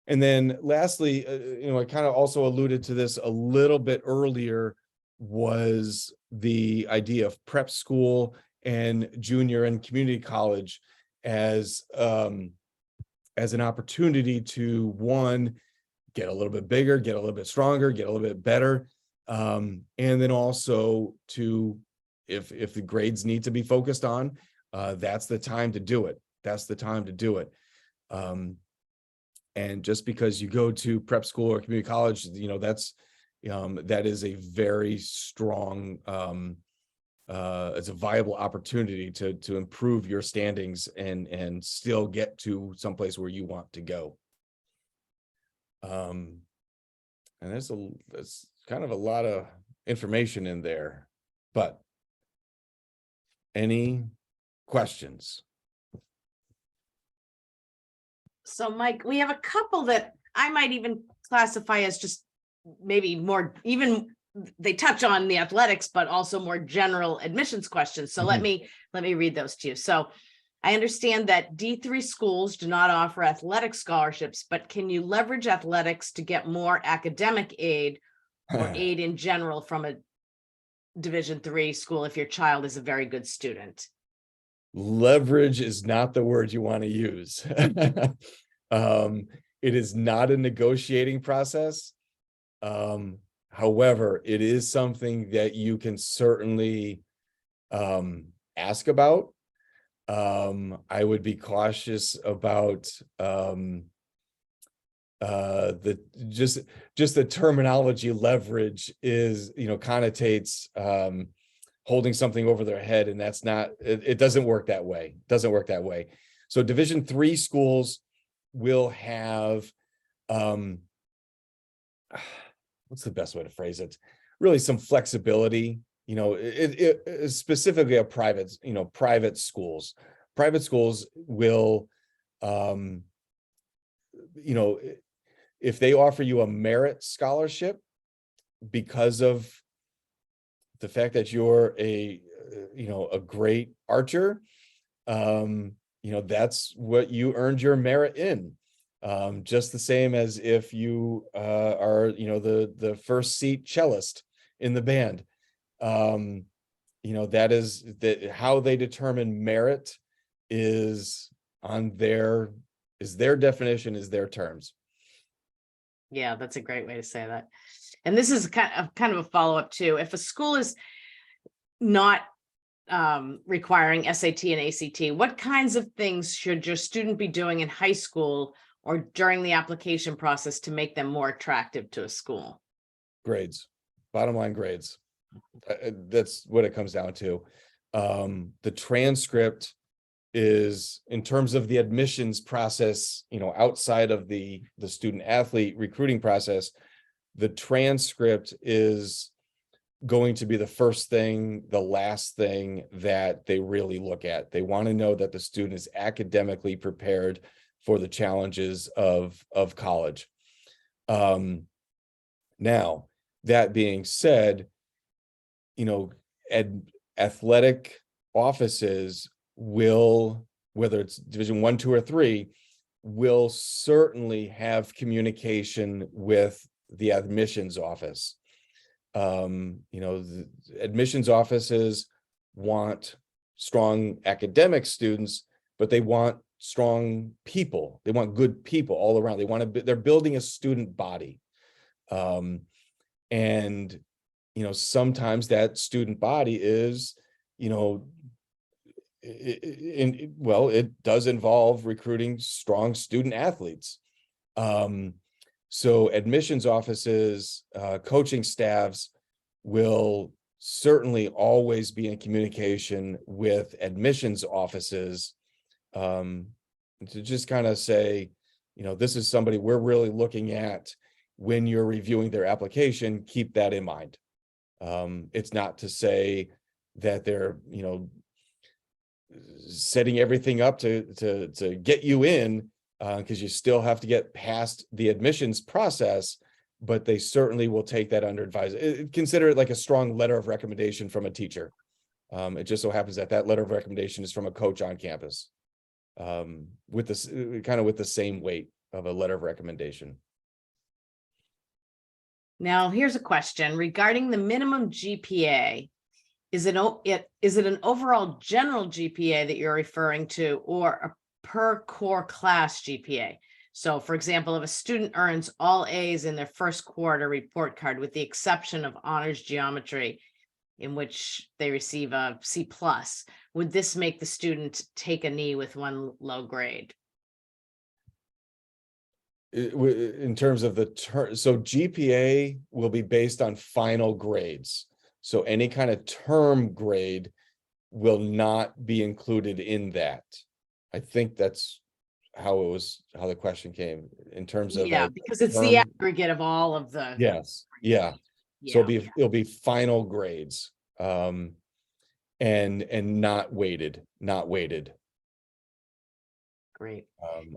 And then lastly, you know, I kind of also alluded to this a little bit earlier, was the idea of prep school and junior and community college as an opportunity to, one, get a little bit bigger, get a little bit stronger, get a little bit better. And then also to, if the grades need to be focused on, that's the time to do it. That's the time to do it. And just because you go to prep school or community college, you know, that is a very strong, it's a viable opportunity to improve your standings and still get to someplace where you want to go. And there's kind of a lot of information in there, but any questions? So Mike, we have a couple that I might even classify as just maybe more, even they touch on the athletics, but also more general admissions questions. So let me read those to you. So I understand that D3 schools do not offer athletic scholarships, but can you leverage athletics to get more academic aid or aid in general from a Division III school if your child is a very good student? Leverage is not the word you want to use. It is not a negotiating process. However, it is something that you can certainly ask about. I would be cautious about just the terminology. Leverage is, you know, connotates holding something over their head, and that's not, it doesn't work that way. It doesn't work that way. So Division III schools will have, what's the best way to phrase it? Really some flexibility. You know, it is specifically a private, you know, private schools. Private schools will, you know, if they offer you a merit scholarship because of the fact that you're a, you know, a great archer, you know, that's what you earned your merit in. Just the same as if you are, you know, the first seat cellist in the band. You know, that is how they determine merit is their definition, is their terms. Yeah, that's a great way to say that. And this is kind of a follow-up too. If a school is not requiring SAT and ACT, what kinds of things should your student be doing in high school or during the application process to make them more attractive to a school? Grades, bottom line grades. That's what it comes down to. The transcript is, in terms of the admissions process, outside of the student athlete recruiting process, the transcript is going to be the first thing, the last thing that they really look at. They want to know that the student is academically prepared for the challenges of college. Now, that being said, athletic offices will, whether it's Division 1, 2, or 3, will certainly have communication with the admissions office. The admissions offices want strong academic students, but they want strong people. They want good people all around. They're building a student body. And sometimes that student body is, it does involve recruiting strong student athletes. So admissions offices, coaching staffs will certainly always be in communication with admissions offices, to just kind of say, this is somebody we're really looking at when you're reviewing their application. Keep that in mind. It's not to say that they're, setting everything up to get you in, because you still have to get past the admissions process, but they certainly will take that under advisement. Consider it like a strong letter of recommendation from a teacher. It just so happens that letter of recommendation is from a coach on campus, with this kind of with the same weight of a letter of recommendation. Now, here's a question regarding the minimum GPA. Is it an overall general GPA that you're referring to, or a per core class GPA? So, for example, if a student earns all A's in their first quarter report card, with the exception of honors geometry, in which they receive a C+, would this make the student take a knee with one low grade? In terms of the term, so GPA will be based on final grades. So any kind of term grade will not be included in that. I think that's how the question came, in terms of because it's the aggregate of all of the. Yes. Yeah. So it'll be final grades, and not weighted. Great.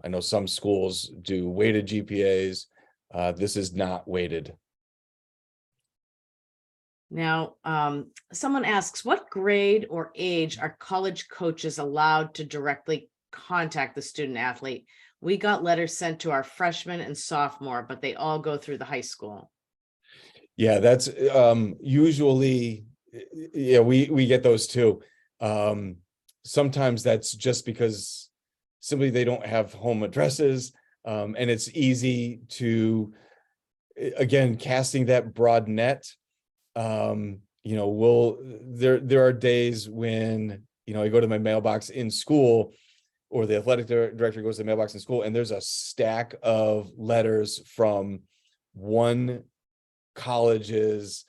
I know some schools do weighted GPAs. This is not weighted. Now, someone asks, what grade or age are college coaches allowed to directly contact the student athlete? We got letters sent to our freshman and sophomore, but they all go through the high school. Yeah, that's usually, we get those too. Sometimes that's just because simply they don't have home addresses, and it's easy to, again, casting that broad net. There are days when, I go to my mailbox in school, or the athletic director goes to the mailbox in school, and there's a stack of letters from one college's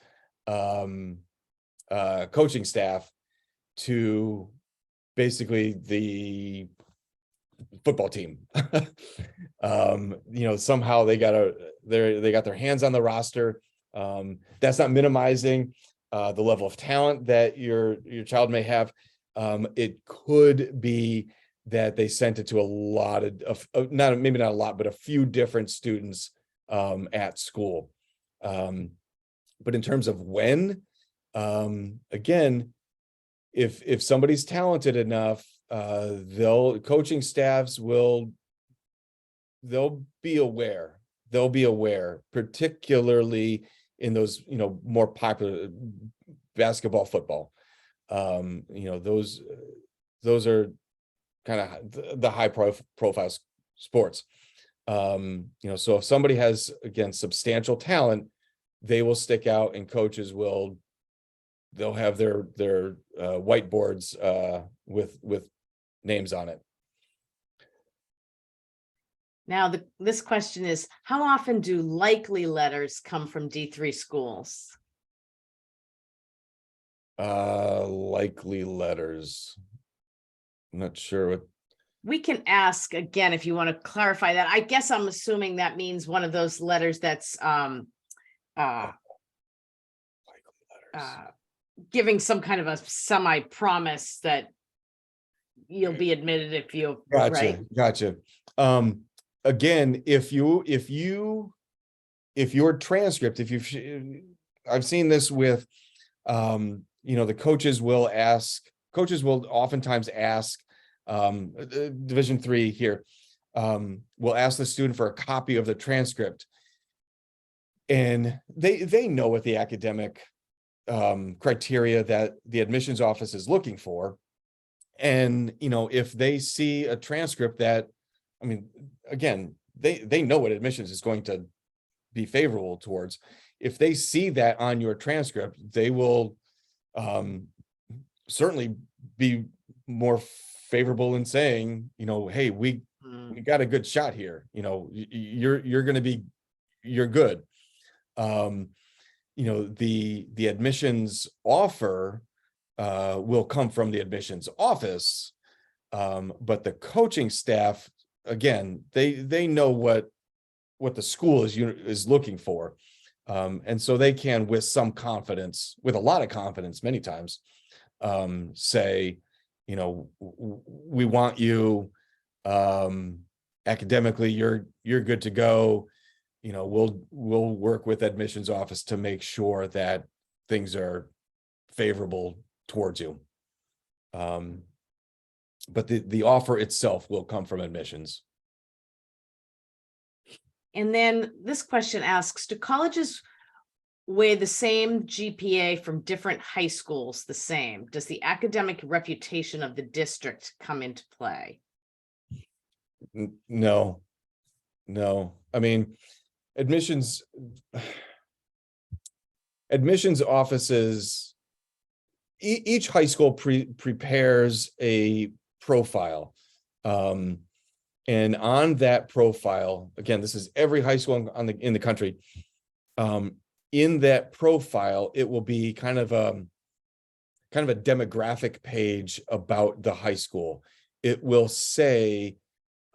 coaching staff to basically the football team. Somehow they got their hands on the roster. That's not minimizing the level of talent that your child may have. It could be that they sent it to a lot of maybe not a lot, but a few different students at school. But in terms of when, again, if somebody's talented enough, coaching staffs they'll be aware, particularly in those, more popular basketball, football. Those are kind of the high profile sports. So if somebody has, again, substantial talent, they will stick out, and coaches they'll have their whiteboards with names on it. Now, this question is, how often do likely letters come from D3 schools? Likely letters. I'm not sure what. We can ask again if you want to clarify that. I guess I'm assuming that means one of those letters that's uh Likely letters. giving some kind of a semi-promise that you'll be admitted if you, right? Gotcha. Again, if your transcript, I've seen this with, the coaches will oftentimes ask, Division III here, will ask the student for a copy of the transcript. And they know what the academic criteria that the admissions office is looking for. And, if they see a transcript that, again, they know what admissions is going to be favorable towards. If they see that on your transcript, they will certainly be more favorable in saying, hey, we got a good shot here. You're going to be, you're good. The admissions offer will come from the admissions office, but the coaching staff, again, they know what the school is looking for, and so they can, with some confidence, with a lot of confidence, many times, say, we want you, academically, you're good to go. We'll work with admissions office to make sure that things are favorable towards you. But the offer itself will come from admissions. And then this question asks, do colleges weigh the same GPA from different high schools the same? Does the academic reputation of the district come into play? No. Admissions offices, each high school prepares a profile. And on that profile, again, this is every high school in the country. In that profile, it will be kind of a demographic page about the high school. It will say,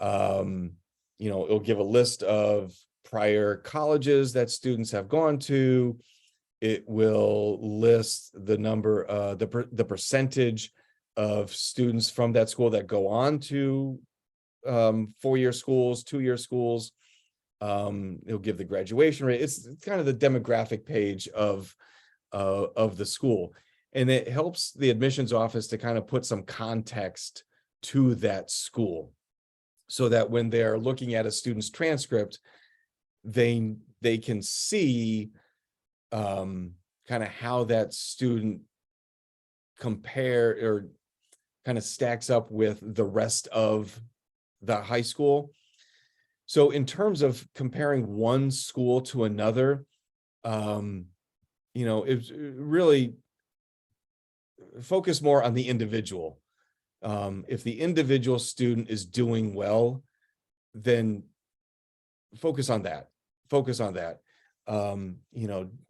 it'll give a list of prior colleges that students have gone to. It will list the number, the percentage of students from that school that go on to 4-year schools, 2-year schools. It'll give the graduation rate. It's kind of the demographic page of the school, and it helps the admissions office to kind of put some context to that school, so that when they're looking at a student's transcript, they can see kind of how that student compare or kind of stacks up with the rest of the high school. So in terms of comparing one school to another, it's really focus more on the individual. If the individual student is doing well, then focus on that.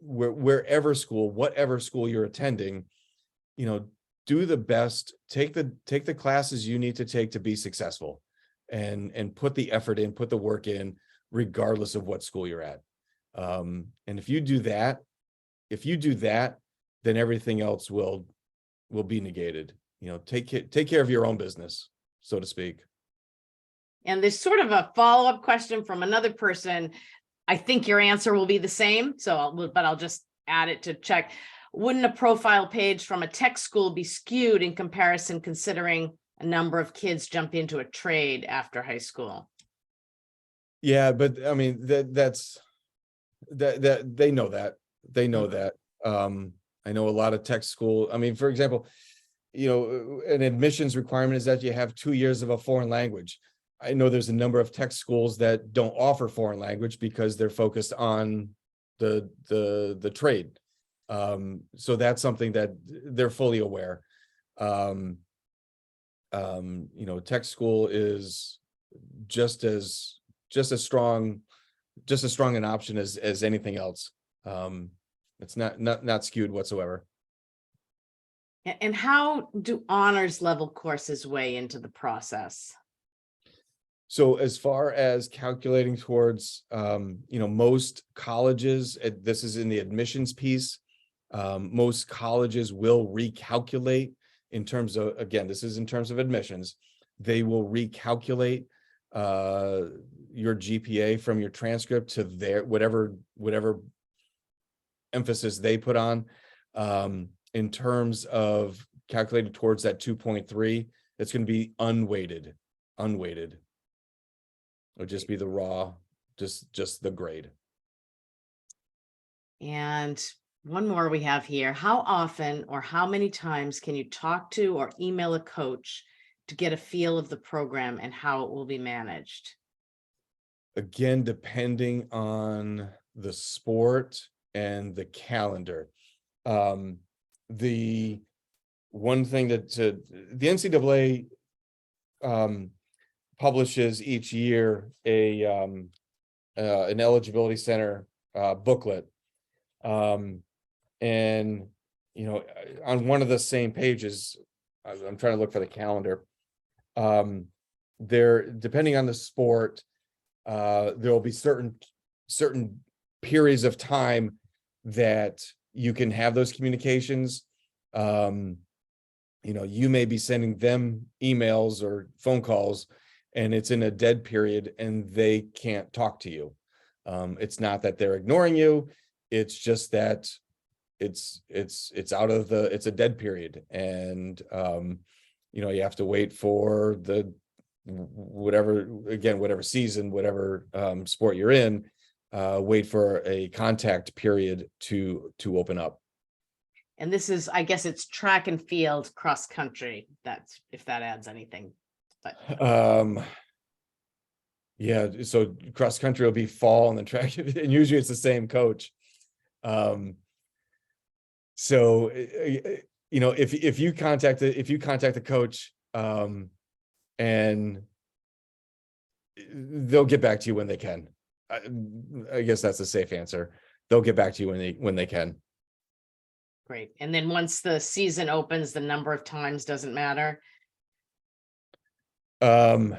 Whatever school you're attending, do the best, take the classes you need to take to be successful, and put the effort in, put the work in, regardless of what school you're at. And if you do that, then everything else will be negated. Take care of your own business, so to speak. And there's sort of a follow-up question from another person. I think your answer will be the same, but I'll just add it to check. Wouldn't a profile page from a tech school be skewed in comparison, considering a number of kids jump into a trade after high school? Yeah, but that's they know that. I know a lot of tech school. For example, an admissions requirement is that you have 2 years of a foreign language. I know there's a number of tech schools that don't offer foreign language because they're focused on the trade. So that's something that they're fully aware. Tech school is just as strong an option as anything else. It's not skewed whatsoever. And how do honors level courses weigh into the process? So as far as calculating towards, most colleges, this is in the admissions piece. Most colleges will recalculate in terms of, again, this is in terms of admissions. They will recalculate your GPA from your transcript to their whatever emphasis they put on. In terms of calculating towards that 2.3, it's going to be unweighted. It'll just be the raw, just the grade. And one more we have here. How often or how many times can you talk to or email a coach to get a feel of the program and how it will be managed? Again, depending on the sport and the calendar. The one thing that the NCAA publishes each year an eligibility center booklet. And, on one of the same pages, I'm trying to look for the calendar. There, depending on the sport, there will be certain periods of time that you can have those communications. You may be sending them emails or phone calls, and it's in a dead period and they can't talk to you. It's not that they're ignoring you. It's just that it's a dead period. And, you have to wait for whatever season, whatever sport you're in, wait for a contact period to open up. And this is, I guess it's track and field, cross country. That's if that adds anything. But yeah, so cross country will be fall and then track, and usually it's the same coach. So if you contact the coach, and they'll get back to you when they can. I guess that's a safe answer. They'll get back to you when they can. Great. And then once the season opens, the number of times doesn't matter. For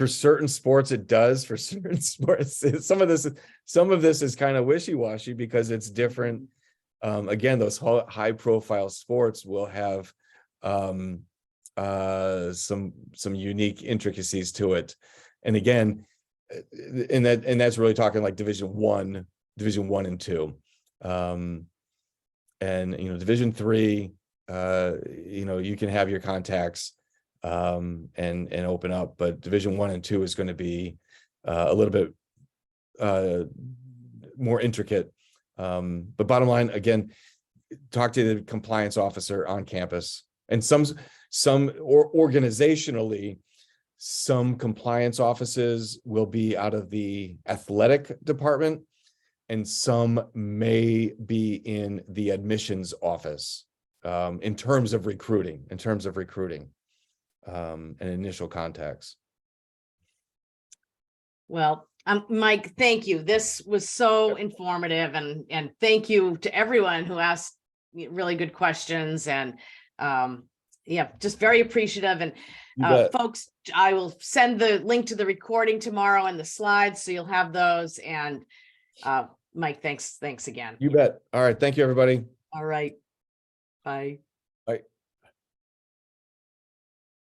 certain sports, it does. For certain sports, some of this is kind of wishy-washy because it's different. Again, those high-profile sports will have some unique intricacies to it, and again, and that's really talking like Division I and II, and Division III. You can have your contacts and open up, but Division I and II is going to be a little bit more intricate. But bottom line, again, talk to the compliance officer on campus. And organizationally, some compliance offices will be out of the athletic department, and some may be in the admissions office in terms of recruiting. And initial contacts. Well, Mike, thank you. This was so informative, and thank you to everyone who asked really good questions, and just very appreciative. And folks, I will send the link to the recording tomorrow and the slides, so you'll have those. And Mike, thanks again. You bet. All right. Thank you, everybody. All right. Bye.